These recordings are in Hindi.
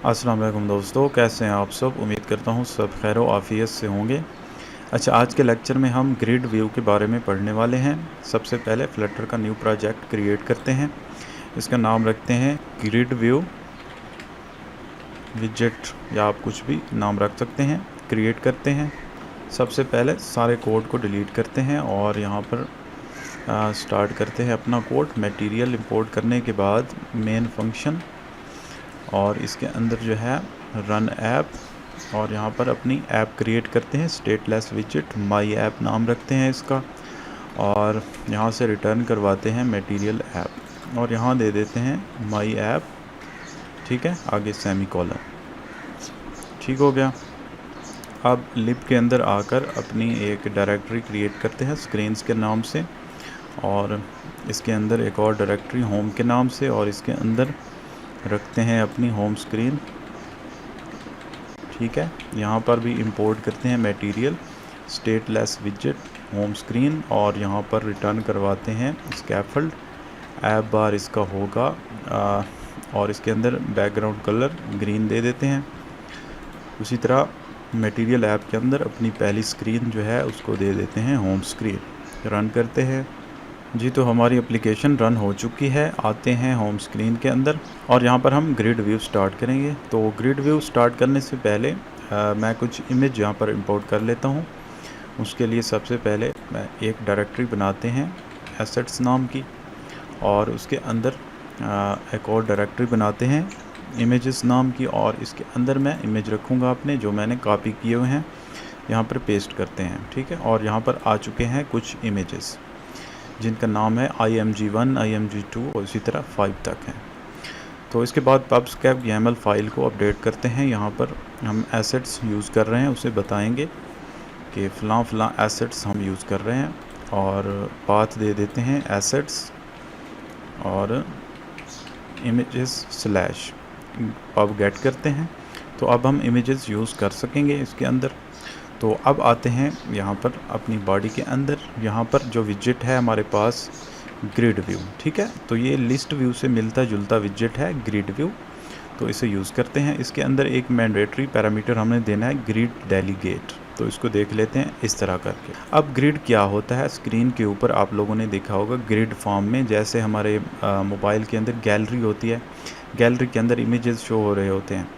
अस्सलाम वालेकुम दोस्तों, कैसे हैं आप सब। उम्मीद करता हूँ सब खैर व आफ़ियत से होंगे। अच्छा, आज के लेक्चर में हम ग्रिड व्यू के बारे में पढ़ने वाले हैं। सबसे पहले फ्लटर का न्यू प्रोजेक्ट क्रिएट करते हैं। इसका नाम रखते हैं ग्रिड व्यू विजेट, या आप कुछ भी नाम रख सकते हैं। क्रिएट करते हैं। सबसे पहले सारे कोड को डिलीट करते हैं और यहाँ पर स्टार्ट करते हैं अपना कोड। मटेरियल इंपोर्ट करने के बाद मेन फंक्शन, और इसके अंदर जो है रन ऐप, और यहाँ पर अपनी ऐप क्रिएट करते हैं स्टेटलेस विजेट, माई ऐप नाम रखते हैं इसका, और यहाँ से रिटर्न करवाते हैं मटेरियल ऐप, और यहाँ दे देते हैं माई ऐप। ठीक है, आगे सेमी कॉलन। ठीक हो गया। अब लिब के अंदर आकर अपनी एक डायरेक्टरी क्रिएट करते हैं स्क्रीन्स के नाम से, और इसके अंदर एक और डायरेक्टरी होम के नाम से, और इसके अंदर रखते हैं अपनी होम स्क्रीन। ठीक है, यहाँ पर भी इंपोर्ट करते हैं मटेरियल स्टेटलेस विजेट होम स्क्रीन, और यहाँ पर रिटर्न करवाते हैं स्कैफोल्ड ऐप बार इसका होगा, और इसके अंदर बैकग्राउंड कलर ग्रीन दे देते हैं। उसी तरह मटेरियल ऐप के अंदर अपनी पहली स्क्रीन जो है उसको दे देते हैं होम स्क्रीन। रन करते हैं जी। तो हमारी एप्लीकेशन रन हो चुकी है। आते हैं होम स्क्रीन के अंदर, और यहाँ पर हम ग्रिड व्यू स्टार्ट करेंगे। तो ग्रिड व्यू स्टार्ट करने से पहले मैं कुछ इमेज यहाँ पर इंपोर्ट कर लेता हूँ। उसके लिए सबसे पहले मैं एक डायरेक्टरी बनाते हैं एसेट्स नाम की, और उसके अंदर एक और डायरेक्टरी बनाते हैं इमेजेस नाम की, और इसके अंदर मैं इमेज रखूँगा अपने जो मैंने कॉपी किए हुए हैं। यहाँ पर पेस्ट करते हैं। ठीक है, और यहाँ पर आ चुके हैं कुछ इमेजेस जिनका नाम है img1, img2 और इसी तरह 5 तक है। तो इसके बाद pubspec YAML फाइल को अपडेट करते हैं। यहाँ पर हम एसेट्स यूज़ कर रहे हैं, उसे बताएंगे कि फ़लाँ एसेट्स हम यूज़ कर रहे हैं, और पाथ दे देते हैं एसेट्स और इमेजेस स्लैश पब गेट करते हैं। तो अब हम इमेजेस यूज़ कर सकेंगे इसके अंदर। तो अब आते हैं यहाँ पर अपनी बॉडी के अंदर। यहाँ पर जो विजेट है हमारे पास ग्रिड व्यू। ठीक है, तो ये लिस्ट व्यू से मिलता जुलता विजेट है ग्रिड व्यू, तो इसे यूज़ करते हैं। इसके अंदर एक मैंडेटरी पैरामीटर हमने देना है ग्रिड डेलीगेट। तो इसको देख लेते हैं इस तरह करके। अब ग्रिड क्या होता है, स्क्रीन के ऊपर आप लोगों ने देखा होगा ग्रिड फॉर्म में, जैसे हमारे मोबाइल के अंदर गैलरी होती है, गैलरी के अंदर इमेजेस शो हो रहे होते हैं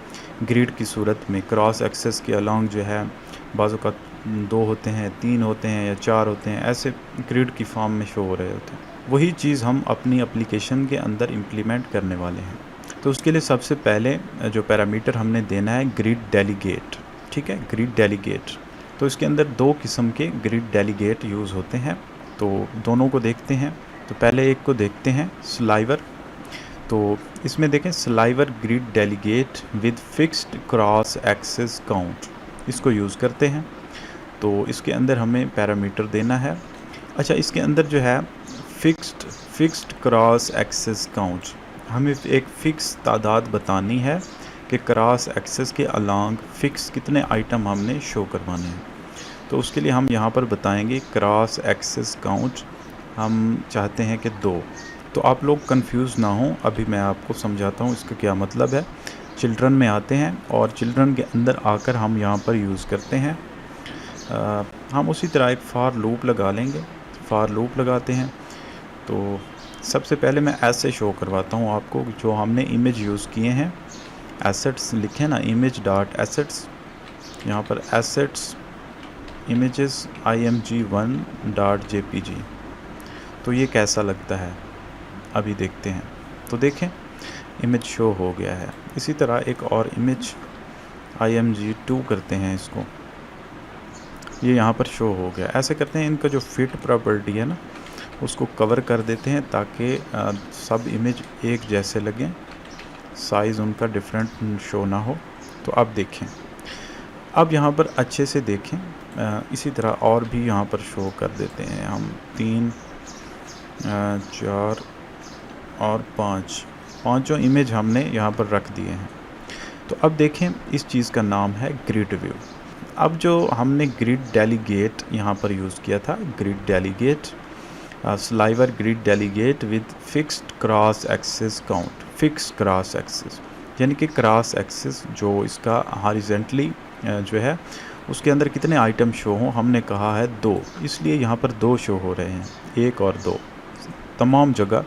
ग्रिड की सूरत में। क्रॉस एक्सेस के अलॉन्ग जो है बाज़ों का 2 होते हैं, 3 होते हैं या 4 होते हैं, ऐसे ग्रिड की फॉर्म में शो हो रहे होते हैं। वही चीज़ हम अपनी एप्लीकेशन के अंदर इम्प्लीमेंट करने वाले हैं। तो उसके लिए सबसे पहले जो पैरामीटर हमने देना है ग्रिड डेलीगेट। ठीक है, ग्रिड डेलीगेट। तो इसके अंदर 2 किस्म के ग्रिड डेलीगेट यूज़ होते हैं, तो दोनों को देखते हैं। तो पहले एक को देखते हैं स्लाइवर। तो इसमें देखें sliver grid delegate with fixed cross axis count, इसको यूज़ करते हैं। तो इसके अंदर हमें पैरामीटर देना है। अच्छा, इसके अंदर जो है फिक्स्ड क्रॉस एक्सेस काउंट, हमें एक फ़िक्स तादाद बतानी है कि क्रॉस एक्सेस के अलॉन्ग फ़िक्स कितने आइटम हमने शो करवाने हैं। तो उसके लिए हम यहाँ पर बताएंगे क्रॉस एक्सेस काउंट हम चाहते हैं कि 2। तो आप लोग कंफ्यूज ना हों, अभी मैं आपको समझाता हूँ इसका क्या मतलब है। चिल्ड्रन में आते हैं, और चिल्ड्रन के अंदर आकर हम यहाँ पर यूज़ करते हैं हम उसी तरह एक फार लूप लगा लेंगे। फार लूप लगाते हैं। तो सबसे पहले मैं ऐसे शो करवाता हूँ आपको जो हमने इमेज यूज़ किए हैं। एसेट्स लिखे ना, इमेज डॉट एसेट्स, यहाँ पर assets images img1 dot jpg। तो ये कैसा लगता है अभी देखते हैं। तो देखें इमेज शो हो गया है। इसी तरह एक और इमेज img2 करते हैं, इसको ये यहाँ पर शो हो गया। ऐसे करते हैं, इनका जो फिट प्रॉपर्टी है ना उसको कवर कर देते हैं ताकि सब इमेज एक जैसे लगें, साइज़ उनका डिफरेंट शो ना हो। तो अब देखें, अब यहाँ पर अच्छे से देखें। इसी तरह और भी यहाँ पर शो कर देते हैं हम 3, 4 और 5, पाँचों इमेज हमने यहाँ पर रख दिए हैं। तो अब देखें, इस चीज़ का नाम है ग्रिड व्यू। अब जो हमने ग्रिड डेलीगेट यहाँ पर यूज़ किया था, grid delegate sliver grid delegate with fixed cross axis count, fixed cross axis, यानी कि क्रॉस एक्सिस जो इसका हॉरिजॉन्टली जो है उसके अंदर कितने आइटम शो हों, हमने कहा है 2, इसलिए यहाँ पर 2 शो हो रहे हैं, 1 और 2 तमाम जगह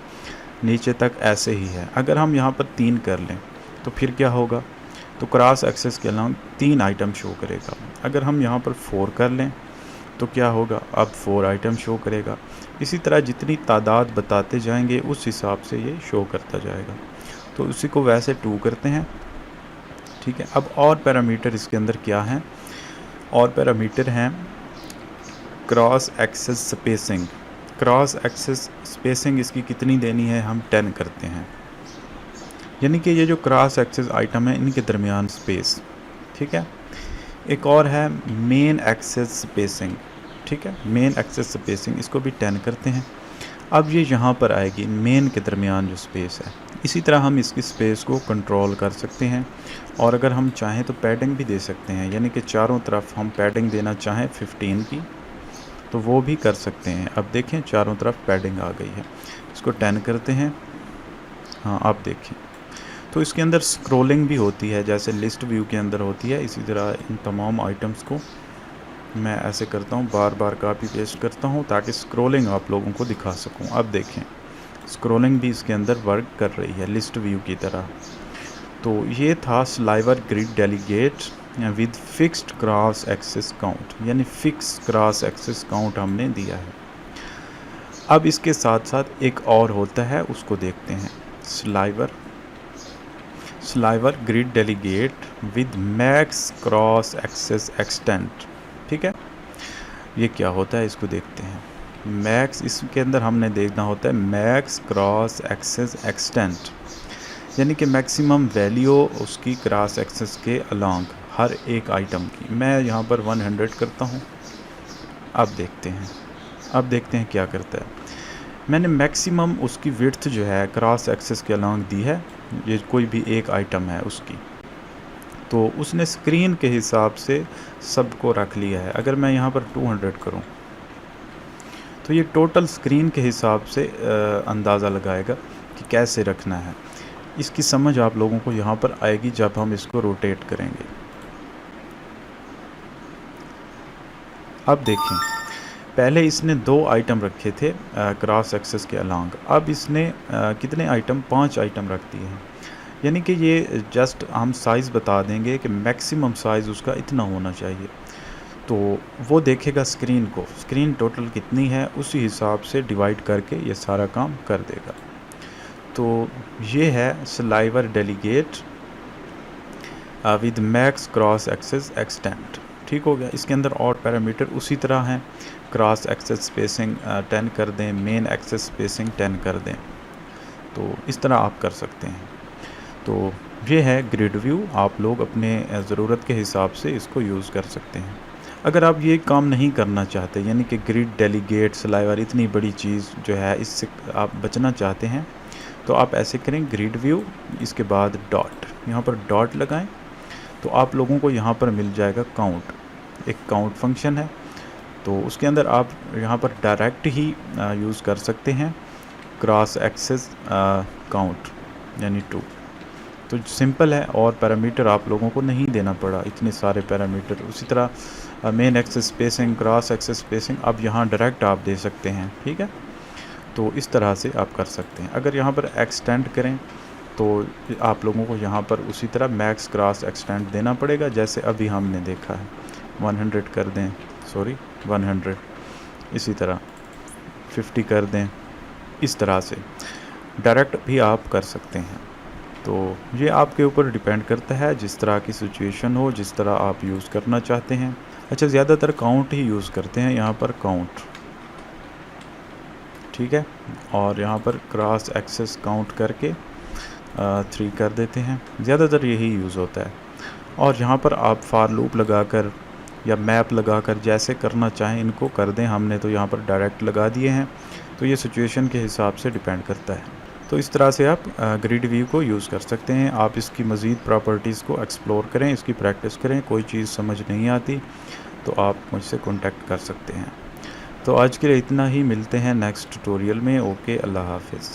नीचे तक ऐसे ही है। अगर हम यहाँ पर 3 कर लें तो फिर क्या होगा, तो क्रॉस एक्सिस के अलावा 3 आइटम शो करेगा। अगर हम यहाँ पर 4 कर लें तो क्या होगा, अब 4 आइटम शो करेगा। इसी तरह जितनी तादाद बताते जाएंगे उस हिसाब से ये शो करता जाएगा। तो उसी को वैसे 2 करते हैं, ठीक है। अब और पैरामीटर इसके अंदर क्या हैं, और पैरामीटर हैं cross axis spacing. Cross axis spacing इसकी कितनी देनी है, हम 10 करते हैं, यानी कि ये जो क्रॉस एक्सिस आइटम है इनके दरमियान स्पेस, ठीक है। एक और है मेन एक्सिस स्पेसिंग, ठीक है, मेन एक्सिस स्पेसिंग, इसको भी 10 करते हैं। अब ये यहाँ पर आएगी मेन के दरमियान जो स्पेस है। इसी तरह हम इसकी स्पेस को कंट्रोल कर सकते हैं, और अगर हम चाहें तो पैडिंग भी दे सकते हैं, यानी कि चारों तरफ हम पैडिंग देना चाहें 15 की तो वो भी कर सकते हैं। अब देखें चारों तरफ पैडिंग आ गई है, इसको 10 करते हैं। हाँ आप देखें, तो इसके अंदर स्क्रॉलिंग भी होती है जैसे लिस्ट व्यू के अंदर होती है। इसी तरह इन तमाम आइटम्स को मैं ऐसे करता हूँ, बार बार कॉपी पेस्ट करता हूँ ताकि स्क्रॉलिंग आप लोगों को दिखा सकूँ। अब देखें स्क्रॉलिंग भी इसके अंदर वर्क कर रही है लिस्ट व्यू की तरह। तो ये था sliver grid delegate with fixed cross axis count, यानी फिक्स क्रॉस एक्सिस काउंट हमने दिया है। अब इसके साथ साथ एक और होता है, उसको देखते हैं, sliver grid delegate with max cross axis extent, ठीक है। ये क्या होता है इसको देखते हैं। मैक्स, इसके अंदर हमने देखना होता है मैक्स क्रॉस एक्सिस एक्सटेंट, यानी कि मैक्सिमम वैल्यू उसकी क्रॉस एक्सिस के अलोंग हर एक आइटम की। मैं यहाँ पर 100 करता हूँ। अब देखते हैं क्या करता है। मैंने मैक्सिमम उसकी विड्थ जो है क्रॉस एक्सिस के अलोंग दी है, ये कोई भी एक आइटम है उसकी, तो उसने स्क्रीन के हिसाब से सबको रख लिया है। अगर मैं यहाँ पर 200 करूँ तो ये टोटल स्क्रीन के हिसाब से अंदाज़ा लगाएगा कि कैसे रखना है। इसकी समझ आप लोगों को यहाँ पर आएगी जब हम इसको रोटेट करेंगे। अब देखें, पहले इसने 2 आइटम रखे थे क्रॉस एक्सिस के अलोंग, अब इसने कितने आइटम, 5 आइटम रख दिए हैं। यानी कि ये जस्ट हम साइज़ बता देंगे कि मैक्सिमम साइज़ उसका इतना होना चाहिए, तो वो देखेगा स्क्रीन को, स्क्रीन टोटल कितनी है उसी हिसाब से डिवाइड करके ये सारा काम कर देगा। तो ये है sliver delegate with max cross axis extent, ठीक हो गया। इसके अंदर और पैरामीटर उसी तरह हैं, क्रॉस एक्सिस स्पेसिंग 10 कर दें, मेन एक्सिस स्पेसिंग 10 कर दें, तो इस तरह आप कर सकते हैं। तो ये है ग्रिड व्यू, आप लोग अपने ज़रूरत के हिसाब से इसको यूज़ कर सकते हैं। अगर आप ये काम नहीं करना चाहते, यानी कि ग्रिड डेलीगेट स्लाइवर इतनी बड़ी चीज़ जो है इससे आप बचना चाहते हैं, तो आप ऐसे करें, ग्रिड व्यू, इसके बाद डॉट, यहाँ पर डॉट लगाएं, तो आप लोगों को यहाँ पर मिल जाएगा काउंट, एक काउंट फंक्शन है। तो उसके अंदर आप यहाँ पर डायरेक्ट ही यूज़ कर सकते हैं क्रॉस एक्सिस काउंट यानी 2। तो सिंपल है, और पैरामीटर आप लोगों को नहीं देना पड़ा इतने सारे पैरामीटर। उसी तरह main axis spacing, cross axis spacing, अब यहाँ डायरेक्ट आप दे सकते हैं, ठीक है। तो इस तरह से आप कर सकते हैं। अगर यहाँ पर एक्सटेंड करें तो आप लोगों को यहाँ पर उसी तरह मैक्स क्रॉस एक्सटेंड देना पड़ेगा, जैसे अभी हमने देखा है। 100 कर दें, 100, इसी तरह 50 कर दें, इस तरह से डायरेक्ट भी आप कर सकते हैं। तो ये आपके ऊपर डिपेंड करता है, जिस तरह की सिचुएशन हो, जिस तरह आप यूज़ करना चाहते हैं। अच्छा, ज़्यादातर काउंट ही यूज़ करते हैं यहाँ पर, काउंट, ठीक है। और यहाँ पर क्रॉस एक्सिस काउंट करके 3 कर देते हैं, ज़्यादातर यही यूज़ होता है। और यहाँ पर आप फार लूप लगाकर या मैप लगाकर जैसे करना चाहें इनको कर दें। हमने तो यहाँ पर डायरेक्ट लगा दिए हैं, तो ये सिचुएशन के हिसाब से डिपेंड करता है। तो इस तरह से आप ग्रिड व्यू को यूज़ कर सकते हैं। आप इसकी मज़ीद प्रॉपर्टीज़ को एक्सप्लोर करें, इसकी प्रैक्टिस करें। कोई चीज़ समझ नहीं आती तो आप मुझसे कॉन्टैक्ट कर सकते हैं। तो आज के लिए इतना ही, मिलते हैं नेक्स्ट ट्यूटोरियल में। ओके, अल्लाह हाफिज़।